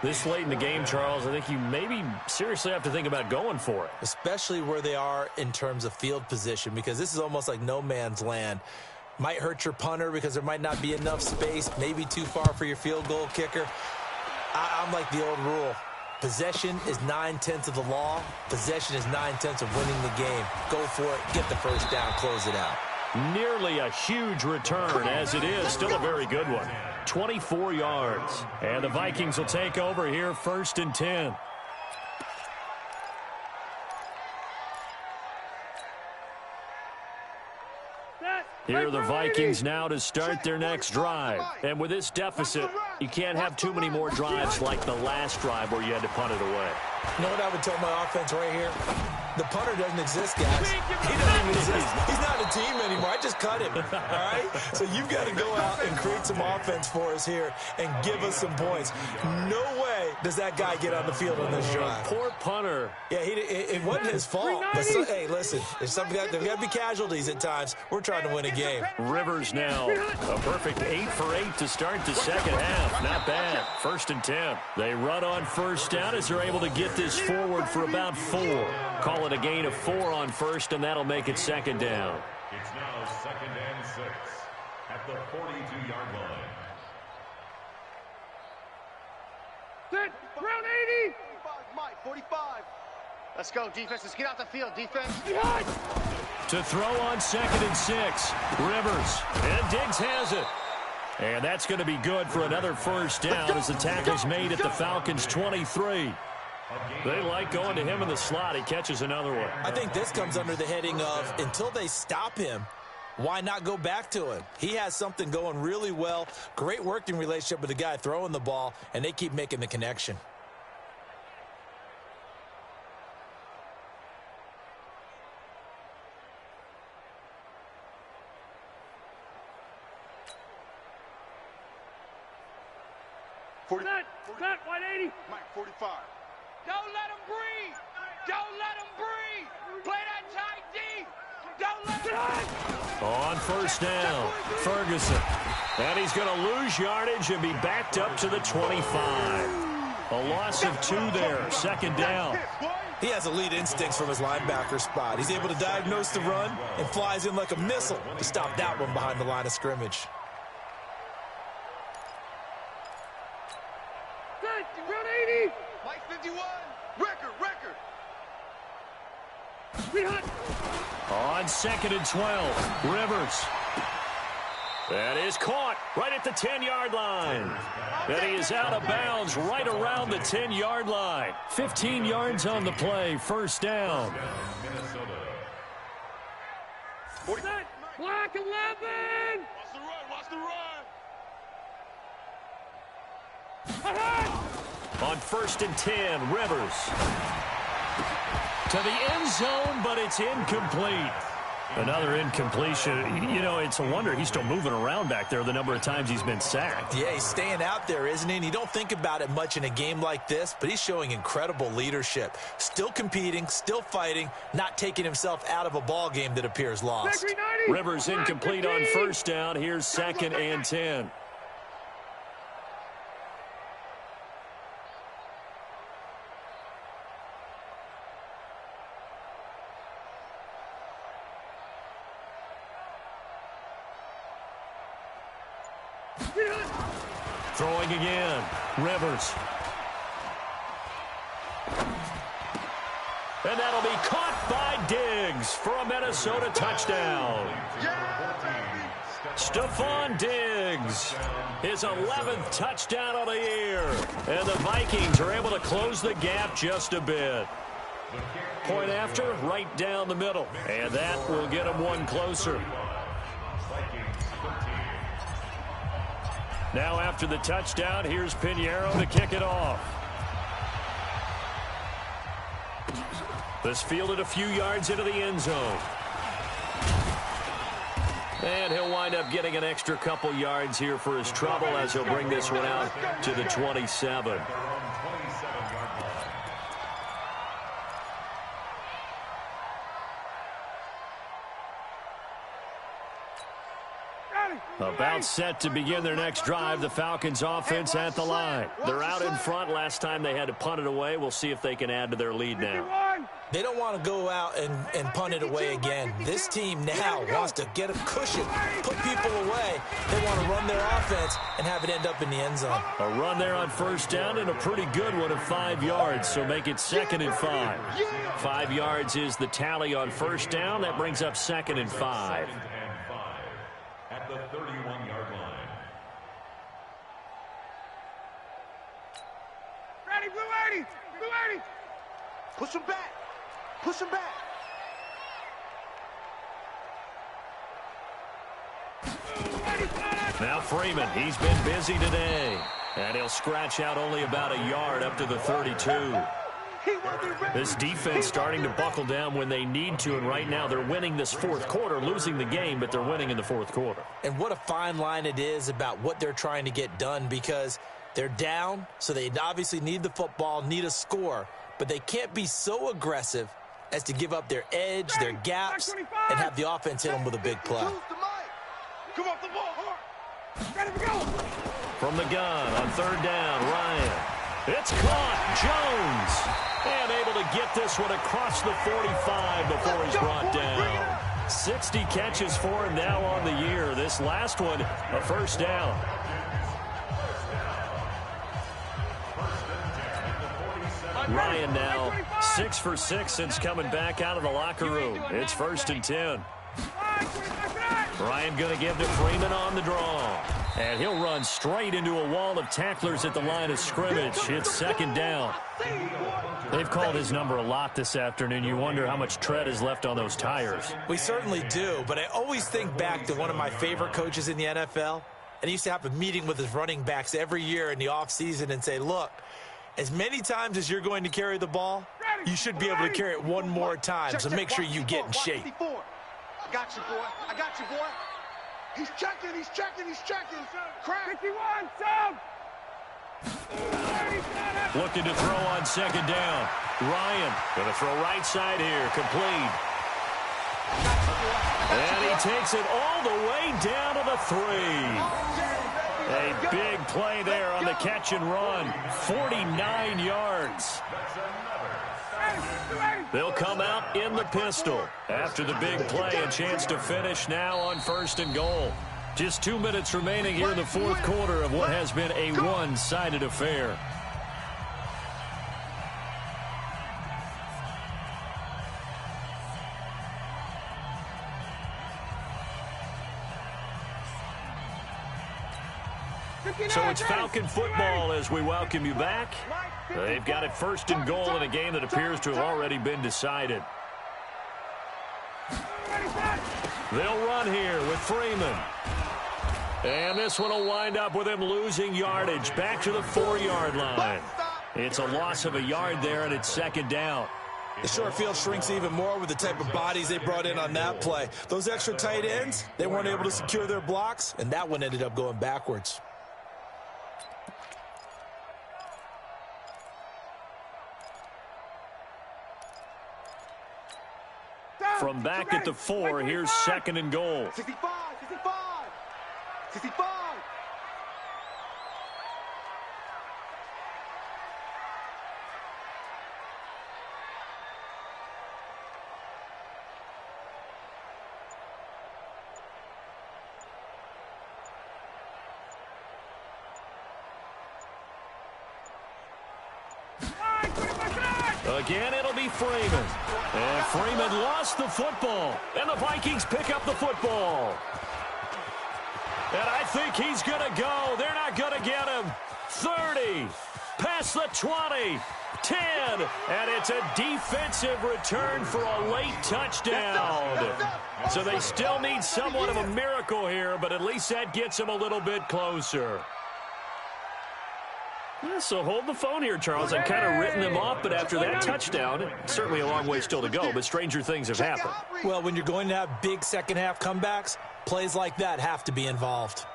This late in the game, Charles, I think you maybe seriously have to think about going for it. Especially where they are in terms of field position, because this is almost like no man's land. Might hurt your punter because there might not be enough space, maybe too far for your field goal kicker. I'm like the old rule. Possession is 9/10 of the law. Possession is 9/10 of winning the game. Go for it. Get the 1st down. Close it out. Nearly a huge return, as it is still a very good one. 24 yards. And the Vikings will take over here, 1st and 10. Here are the Vikings now to start their next drive. And with this deficit, you can't have too many more drives like the last drive where you had to punt it away. You know what I would tell my offense right here? The punter doesn't exist, guys. He doesn't even exist. He's not a team anymore. I just cut him, all right? So you've got to go out and create some offense for us here and give us some points. No way does that guy get on the field on this drive. Poor punter. Yeah, it wasn't his fault. But hey, listen, there's got to be casualties at times. We're trying to win a game. Rivers now a perfect 8 for 8 to start the 2nd half. Not bad. 1st and 10. They run on 1st down as they're able to get this forward for about 4. Call it a gain of 4 on 1st, and that'll make it 2nd down. It's now 2nd and 6 at the 42-yard line. Set. Round 80. 45, Mike, 45. Let's go, defense. Let's get out the field, defense. To throw on 2nd and 6. Rivers. And Diggs has it. And that's going to be good for another 1st down as the tackle's made at the Falcons' 23. They like going to him in the slot. He catches another one. I think this comes under the heading of, until they stop him, why not go back to it? He has something going really well, great working relationship with the guy throwing the ball, and they keep making the connection. Set, 180. Mike, 45. Don't let him breathe. Don't let him breathe. Play that tight D. Don't let him. On first down, Ferguson. And he's going to lose yardage and be backed up to the 25. A loss of 2 there, second down. He has elite instincts from his linebacker spot. He's able to diagnose the run and flies in like a missile to stop that one behind the line of scrimmage. Mike, 51. Record. On 2nd and 12, Rivers. That is caught right at the 10-yard line. And he is out of bounds right around the 10-yard line. 15 yards on the play, first down. Black 11. Watch the run. On 1st and 10, Rivers. To the end zone, but it's incomplete. Another incompletion. You know, it's a wonder he's still moving around back there the number of times he's been sacked. Yeah, he's staying out there, isn't he? And you don't think about it much in a game like this, but he's showing incredible leadership. Still competing, still fighting, not taking himself out of a ball game that appears lost. Rivers incomplete on first down. Here's 2nd and 10. Throwing again, Rivers. And that'll be caught by Diggs for a Minnesota touchdown. Stephon Diggs, his 11th touchdown of the year. And the Vikings are able to close the gap just a bit. Point after, right down the middle. And that will get them one closer. Now after the touchdown, here's Pinheiro to kick it off. This fielded a few yards into the end zone. And he'll wind up getting an extra couple yards here for his trouble as he'll bring this one out to the 27. About set to begin their next drive. The Falcons offense at the line. They're out in front. Last time they had to punt it away. We'll see if they can add to their lead now. They don't want to go out and punt it away again. This team now wants to get a cushion, put people away. They want to run their offense and have it end up in the end zone. A run there on first down and a pretty good one of 5 yards, so make it 2nd and 5. 5 yards is the tally on first down. That brings up 2nd and 5. At the 31-yard line. Ready, blue 80. Blue 80. Push him back. Push him back. Now Freeman, he's been busy today. And he'll scratch out only about a yard up to the 32. This defense starting to buckle down when they need to, and right now they're winning this fourth quarter, losing the game, but they're winning in the fourth quarter. And what a fine line it is about what they're trying to get done, because they're down, so they obviously need the football, need a score, but they can't be so aggressive as to give up their edge, their gaps, and have the offense hit them with a big play. Come off the ball hard. Ready to go. From the gun on third down, Ryan. It's caught. Jones. And able to get this one across the 45 before he's brought down. 60 catches for him now on the year. This last one, a first down. Ryan now 6 for 6 since coming back out of the locker room. It's 1st and 10. Ryan going to give to Freeman on the draw. And he'll run straight into a wall of tacklers at the line of scrimmage. It's second down. They've called his number a lot this afternoon. You wonder how much tread is left on those tires. We certainly do, but I always think back to one of my favorite coaches in the NFL. And he used to have a meeting with his running backs every year in the offseason and say, look, as many times as you're going to carry the ball, you should be able to carry it one more time. So make sure you get in shape. I got you, boy. I got you, boy. He's checking, he's checking, he's checking. Crack. 51, Sam! Looking to throw on second down. Ryan going to throw right side here. Complete. And he takes it all the way down to the 3. A big play there on the catch and run. 49 yards. They'll come out in the pistol. After the big play, a chance to finish now on 1st and goal. Just 2 minutes remaining here in the 4th quarter of what has been a one-sided affair. So it's Falcon football as we welcome you back. They've got it 1st and goal in a game that appears to have already been decided. They'll run here with Freeman. And this one will wind up with him losing yardage back to the 4-yard line. It's a loss of a yard there, and it's second down. The short field shrinks even more with the type of bodies they brought in on that play. Those extra tight ends, they weren't able to secure their blocks, and that one ended up going backwards. From back at the 4, here's 2nd and goal. 65, 65, 65. Again, it'll be Freeman. And Freeman lost the football. And the Vikings pick up the football. And I think he's going to go. They're not going to get him. 30. Past the 20. 10. And it's a defensive return for a late touchdown. So they still need somewhat of a miracle here, but at least that gets them a little bit closer. Yeah, so hold the phone here, Charles. I've kind of written them off, but after that touchdown, certainly a long way still to go, but stranger things have happened. Well, when you're going to have big second-half comebacks, plays like that have to be involved.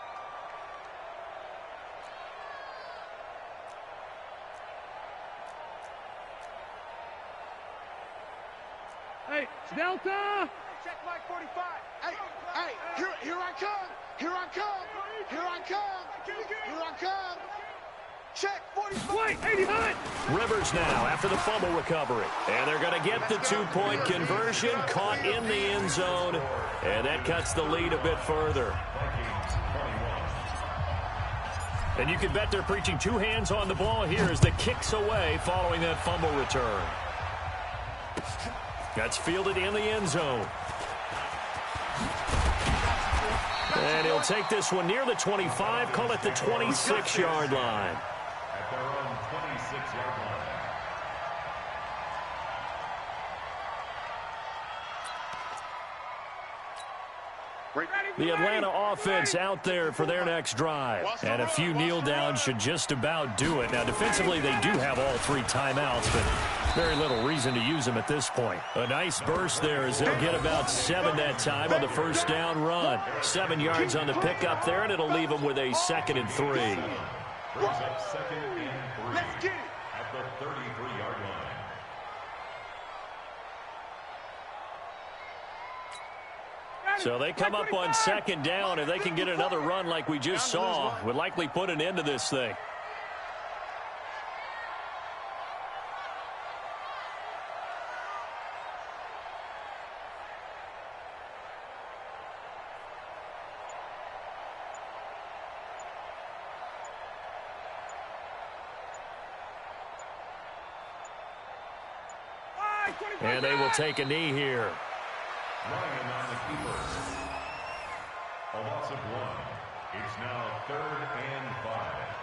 Hey, Delta! Check Mike 45. Hey, here I come. Here I come. Here I come. Here I come. Check 45. Wait, 80 hot! Rivers now after the fumble recovery. And they're going to get the two-point conversion, caught in the end zone. And that cuts the lead a bit further. And you can bet they're preaching 2 hands on the ball here as the kick's away following that fumble return. That's fielded in the end zone. And he'll take this one near the 25, call it the 26-yard line. At their own 26-yard line. The Atlanta offense out there for their next drive. And a few kneel downs should just about do it. Now, defensively, they do have all 3 timeouts, but very little reason to use them at this point. A nice burst there as they'll get about 7 that time on the first down run. 7 yards on the pickup there, and it'll leave them with a 2nd and 3. Brings up 2nd and 3. Let's get it. At the 33-yard line. So they come up on 2nd down. If they can get another run like we just saw, would likely put an end to this thing. And they will take a knee here. Running on the keeper. A loss of 1. It's now 3rd and 5.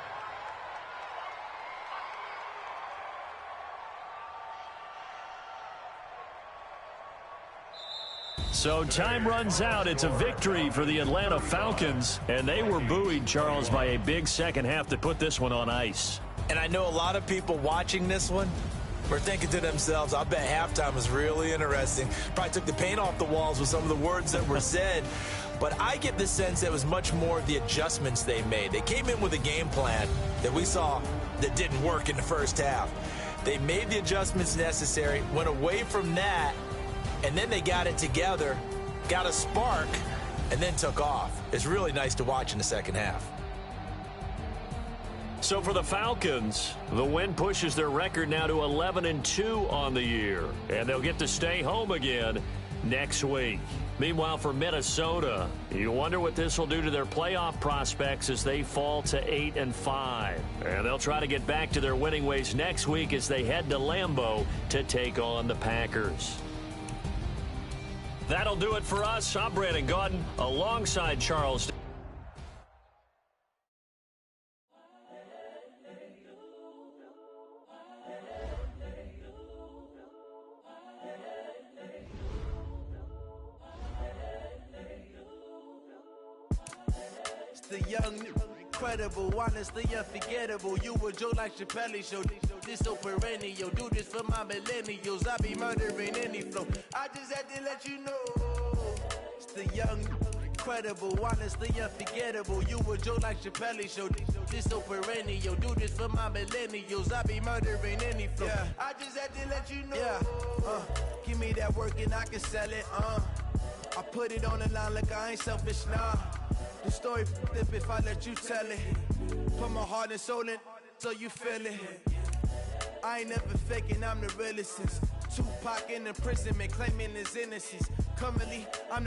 So time runs out. It's a victory for the Atlanta Falcons, and they were buoyed, Charles, by a big second half to put this one on ice. And I know a lot of people watching this one were thinking to themselves, I bet halftime was really interesting. Probably took the paint off the walls with some of the words that were said. But I get the sense that it was much more of the adjustments they made. They came in with a game plan that we saw that didn't work in the first half. They made the adjustments necessary, went away from that, and then they got it together, got a spark, and then took off. It's really nice to watch in the second half. So for the Falcons, the win pushes their record now to 11-2 on the year, and they'll get to stay home again next week. Meanwhile, for Minnesota, you wonder what this will do to their playoff prospects as they fall to 8-5. And they'll try to get back to their winning ways next week as they head to Lambeau to take on the Packers. That'll do it for us. I'm Brandon Gaudin alongside Charles. It's the young, incredible, honestly unforgettable. You a joke like Chappelle show. This so perennial. Do this for my millennials. I be murdering any flow. I just had to let you know. It's the young, incredible, honestly unforgettable. You a joke like Chappelle show. This so perennial. Do this for my millennials. I be murdering any flow. Yeah. I just had to let you know. Yeah. Give me that work and I can sell it. I put it on the line like I ain't selfish, nah. The story flip if I let you tell it. Put my heart and soul in so you feel it. I ain't never faking, I'm the realest since Tupac in imprisonment, claiming his innocence. Currently, I'm the